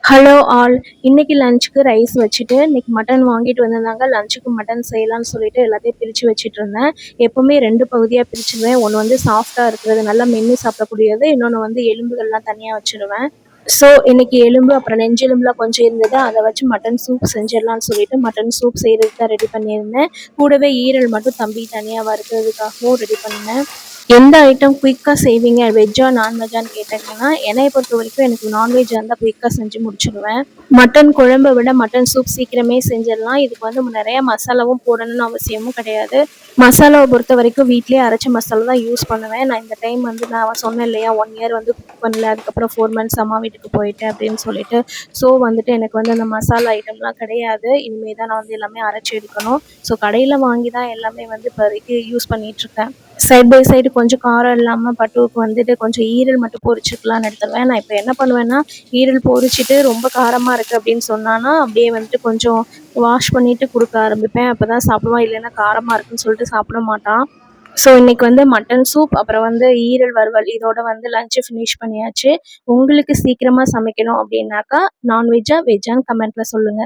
Hello all. இன்னைக்கு லஞ்சுக்கு rice வச்சுட்டு இன்னைக்கு மட்டன் வாங்கிட்டு வந்திருந்தாங்க. லஞ்சுக்கு மட்டன் செய்யலாம்னு சொல்லிட்டு எல்லாத்தையும் பிரித்து வச்சுட்டு இருந்தேன். எப்போவுமே 2 பகுதியாக பிரிச்சுருவேன். ஒன்று வந்து சாஃப்டாக இருக்கிறது, நல்லா மென்று சாப்பிடக்கூடியது. இன்னொன்று வந்து எலும்புகள்லாம் தனியாக வச்சுருவேன். ஸோ இன்னைக்கு எலும்பு அப்புறம் நெஞ்செலும்புலாம் கொஞ்சம் இருந்தது. அதை வச்சு மட்டன் சூப் செஞ்சிடலாம்னு சொல்லிட்டு மட்டன் சூப் செய்கிறதுக்கு தான் ரெடி பண்ணியிருந்தேன். கூடவே ஈரல் மட்டும் தம்பி தனியாக வறுக்கிறதுக்காகவும் ரெடி பண்ணேன். எந்த ஐட்டம் குயிக்காக செய்வீங்க, வெஜ்ஜா நான்வெஜ்ஜான்னு கேட்டிங்கன்னா, என்னைய பொறுத்த வரைக்கும் எனக்கு நான்வெஜ்ஜாக இருந்தால் குயிக்காக செஞ்சு முடிச்சிடுவேன். மட்டன் குழம்பை விட மட்டன் சூப் சீக்கிரமே செஞ்சிடலாம். இதுக்கு வந்து நிறையா மசாலாவும் போடணும்னு அவசியமும் கிடையாது. மசாலாவை பொறுத்த வரைக்கும் வீட்டிலேயே அரைச்ச மசாலா தான் யூஸ் பண்ணுவேன். நான் இந்த டைம் வந்து நான் சொன்னேன் இல்லையா, 1 இயர் வந்து குக் பண்ணல, அதுக்கப்புறம் 4 மந்த்ஸ் அம்மா வீட்டுக்கு போயிட்டேன் அப்படின்னு சொல்லிட்டு. ஸோ வந்துட்டு எனக்கு வந்து அந்த மசாலா ஐட்டம்லாம் கிடையாது. இனிமேல் தான் நான் வந்து எல்லாமே அரைச்சி எடுக்கணும். ஸோ கடையில் வாங்கி தான் எல்லாமே வந்து இப்போதைக்கு யூஸ் பண்ணிகிட்ருக்கேன். சைட் பை சைடு கொஞ்சம் காரம் இல்லாமல் பட்டுவுக்கு வந்துட்டு கொஞ்சம் ஈரல் மட்டும் பொரிச்சுக்கலான்னு எடுத்துருவேன். நான் இப்போ என்ன பண்ணுவேன்னா, ஈரல் பொரிச்சிட்டு ரொம்ப காரமாக இருக்குது அப்படின்னு சொன்னான்னா அப்படியே வந்துட்டு கொஞ்சம் வாஷ் பண்ணிவிட்டு கொடுக்க ஆரம்பிப்பேன். அப்போ தான் சாப்பிடுவான். இல்லைன்னா காரமாக இருக்குன்னு சொல்லிட்டு சாப்பிட மாட்டான். ஸோ இன்னைக்கு வந்து மட்டன் சூப் அப்புறம் வந்து ஈரல் வறுவல் இதோட வந்து லஞ்சு ஃபினிஷ் பண்ணியாச்சு. உங்களுக்கு சீக்கிரமாக சமைக்கணும் அப்படின்னாக்கா நான்வெஜ்ஜா வெஜ்ஜான்னு கமெண்ட்டில் சொல்லுங்கள்.